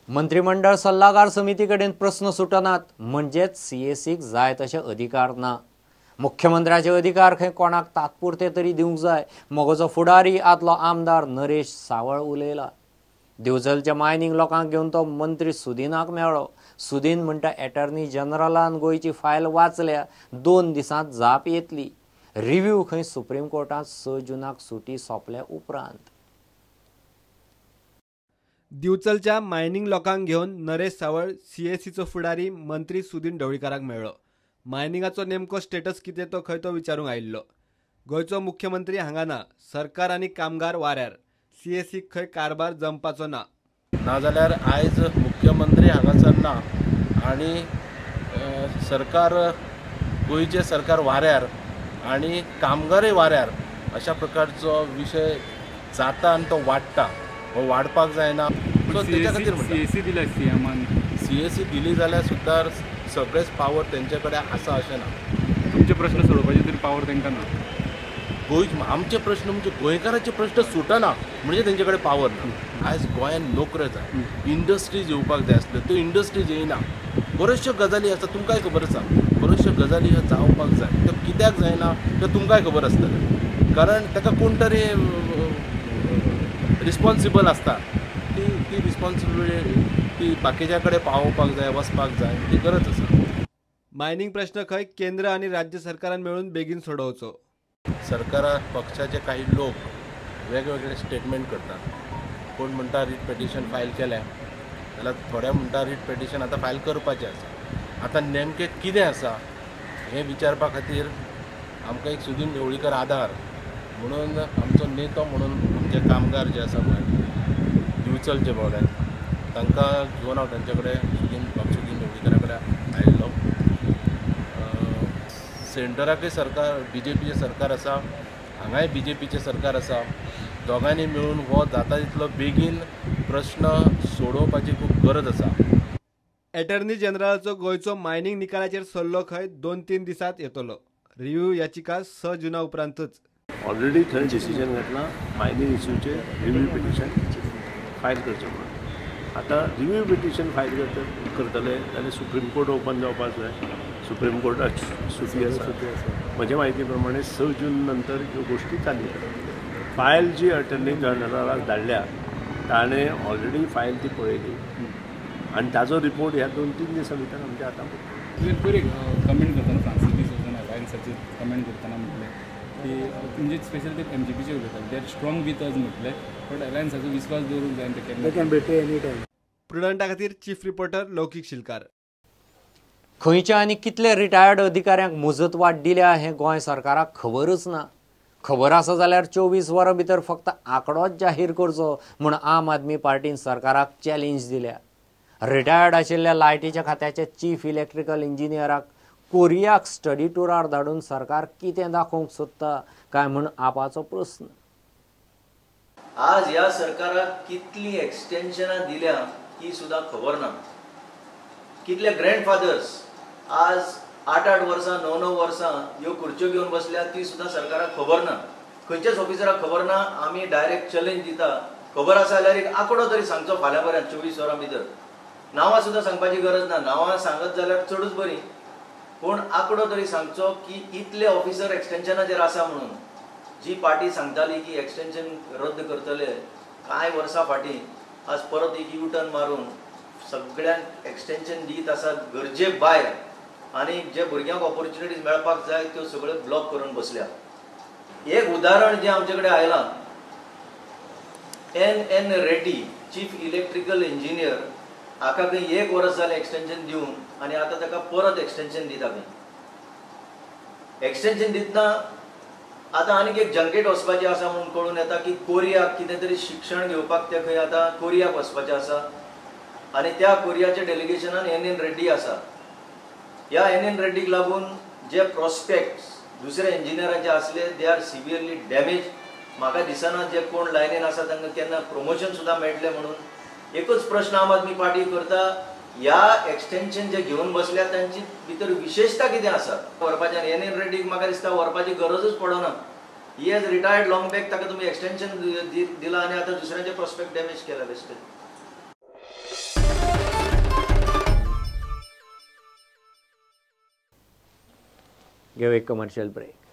मंत्रिमंडळ सल्लागार समितीकडेन प्रश्न सुटनात म्हणजेच सीएसीक जाय तशे अधिकार ना। मुख्यमंत्र्याचे अधिकार खंय कोणाक तात्पुरते तरी दिवंक जाय मोगोचो फुडारी आदलो आमदार नरेश सावळ उलयला। दिवचलच्या मायनिंग लोकांक घेवन तो मंत्री सुदीनाक मेळ्ळो। सुदीन म्हणटा एटर्नी जनरलान गोंयची फायल वाचल्या 2 दिसांत जाप येतली। रिव्ह्यू खंय सुप्रीम कोर्टात 6 जूनाक सुटी सोंपल्या उपरांत। दिवचलच्या मायनिंग लोकांक घेवन नरेश सावळ सीएसीचो फुडारी मंत्री सुदीन ढवळीकाराक मेळ्ळो। मायनिंगाचो नेमको स्टेटस कितें तो खंय तो विचारूंक आयिल्लो। गोंयचो मुख्यमंत्री हांगा ना, सरकार आनी कामगार वाऱ्यार, सीएसीक खंय कारभार जमपाचो ना। नाजाल्यार आयज मुख्यमंत्री हांगासर ना आनी सरकार गोंयचे सरकार वाऱ्यार आनी कामगारय वाऱ्यार अशा प्रकारचो विशय जाता आनी तो वाडटा हो वाडपाक जायना। सो तेच्या खातीर सीएसी दिला सीएसी दिली जाल्यार सुद्दां सगळेच पावर तेंचे कडेन आसा अशें ना। तुमचे प्रश्न सोडोवपाचे तरी पावर तांकां ना। आमचे प्रश्न म्हणजे गोंयकारांचे प्रश्न सुटना म्हणजे तेंचे कडेन पावर ना। आयज गोंयांत नोकऱ्यो जाय, इंडस्ट्रीज येवपाक जाय आसल्यो, त्यो इंडस्ट्रीज येयना। बऱ्योचश्यो गजाली आसा, तुमकांय खबर आसा, बऱ्योचश्यो गजाली ह्यो जावपाक जाय, त्यो कित्याक जायना त्यो तुमकांय खबर आसतलें। कारण ताका कोण तरी रिस्पॉन्सिबल आसता, ती रिस्पॉन्सिबिलिटी ती बाकीच्या कडेन पावोवपाक जाय, वचपाक जाय, ती गरज आसा। मायनिंग प्रश्न खंय केंद्र आनी राज्य सरकारान मेळून बेगीन सोडोवचो। सरकारा पक्षाचे काही लोक वेगवेगळे स्टेटमेंट करतात। कोण म्हणटा रीट पेटिशन फायल केल्या जाल्यार थोड्या म्हणटा रीट पेटिशन आतां फायल करपाचें आसा। आतां नेमकें कितें आसा हें विचारपा खातीर आमकां एक सुदीन ढवळीकर आधार म्हणून आमचो नेतो म्हणून आमचे कामगार जे आसा पळय दिवचलचे भोंवड्यात तांकां घेवन हांव तांचे कडेन सुदीन ढवळीकरा कडेन आयिल्लो। सेंटराकय सरकार बीजेपीचें सरकार आसा, हांगाय बीजेपीचें सरकार आसा। दोगांनी मेळून हो जाता तितलो बेगीन प्रश्न सोडोवपाची खूब गरज आसा। एटर्नी जनरलाचो गोंयचो मायनिंग निकालाचेर सल्लो खंय 2-3 दिसांत येतलो। रिव्ह्यू याचिका 6 जुना उपरांतच। ऑलरेडी थंय डिसिजन घेतला मायनिंग इश्यूचे रिव्ह्यू पिटिशन फायल करचें म्हणून। आतां रिव्ह्यू पिटिशन फायल करतले जाल्यार सुप्रीम कोर्ट ओपन जावपाक जाय। सुप्रीम कोर्टाक सुटी आसा। म्हजे म्हायती प्रमाणे 6 जून नंतर ह्यो गोश्टी चालू। फायल जी अटर्नी जनरलाक धाडल्या ताणें ऑलरेडी फायल ती पळयली आनी ताजो रिपोर्ट ह्या 2-3 दिसां भितर आमच्या हातांत पडटलो। पयलीं कमेंट करतना फ्रांसीस डिसोजान अलायन्साचेर कमेंट करतना म्हटलें की म्हणजे स्पेशल ते एमजीपीचे उलयतात they are strong with us म्हटलें बट अलायन्साचो विस्वास दवरूंक जाय ते कॅन बेटे एनी टायम। प्रुडंटा खातीर चीफ रिपोर्टर लौकीक शिलकार। खंयच्या आनी कितले रिटायर्ड अधिकाऱ्यांक मुजतवाड दिल्या हें गोंय सरकाराक खबरच ना। खबर आसा जाल्यार 24 वरां भितर फक्त आंकडोच जाहीर करचो म्हूण आम आदमी पार्टीन सरकाराक चॅलेंज दिल्या। रिटायर्ड आशिल्ल्या लायटीच्या खात्याचे चीफ इलेक्ट्रिकल इंजिनियराक कोरियाक स्टडी टुरार धाडून सरकार कितें दाखोवंक सोदता काय म्हूण आपाचो प्रस्न। आज ह्या सरकाराक कितली एक्सटेन्शनां दिल्या ही सुद्दां खबर ना। कितले ग्रँडफादर्स आज 8-8 वर्सां 9-9 वर्सां ह्यो खुर्च्यो घेवन बसल्या ती सुद्दां सरकाराक खबर ना। खंयच्याच ऑफिसराक खबर ना। आमी डायरेक्ट चॅलेंज दिता, खबर आसा जाल्यार एक आंकडो तरी सांगचो फाल्यां पर्यंत 24 वरां भितर। नांवां सुद्दां सांगपाची गरज ना, नांवां सांगत जाल्यार चडूच बरी, पूण आंकडो तरी सांगचो की इतले ऑफिसर एक्सटेन्शनाचेर आसा म्हणून। जी पार्टी सांगताली की एक्सटेन्शन रद्द करतले कांय वर्सां फाटीं आज परत एक यू टर्न मारून सगळ्यांक एक्सटेन्शन दीत आसात गरजे भायर आनी जे भुरग्यांक ऑपॉर्च्युनिटीज मेळपाक जाय त्यो सगळ्यो ब्लॉक करून बसल्या। एक उदाहरण जे आमचे कडेन आयलां, N Reddy chief electrical engineer हाका खंय 1 वर्स जालें एक्सटेन्शन दिवन आनी आतां ताका परत एक्सटेन्शन दिता खंय। एक्सटेन्शन दितना आतां आनीक एक जंकेट वचपाचें आसा म्हणून कळून येता की कोरियाक कितें तरी शिक्षण घेवपाक ते खंय आतां कोरियाक वचपाचें आसा आनी त्या कोरियाच्या डेलिगेशनान एन रेड्डी आसा। ह्या एन रेड्डीक लागून जे प्रॉस्पेक्ट्स दुसऱ्या इंजिनियरांचे आसले दे आर सिवियरली डॅमेज। म्हाका दिसना जे कोण लायनीन आसा तांकां केन्ना प्रमोशन सुद्दां मेळटलें म्हणून। एकच प्रश्न आम आदमी पार्टी करता, ह्या एक्सटेन्शन जे घेवन बसल्या तांची भितर विशेषता कितें आसा व्हरपाचें। एन रेड्डीक म्हाका दिसता व्हरपाची गरजच पडना। ही एज रिटायर्ड लॉंग बॅक ताका तुमी एक्सटेन्शन दिला आनी आतां दुसऱ्यांचे प्रॉस्पेक्ट डॅमेज केला बेश्टे। घेऊ एक कमर्शियल ब्रेक.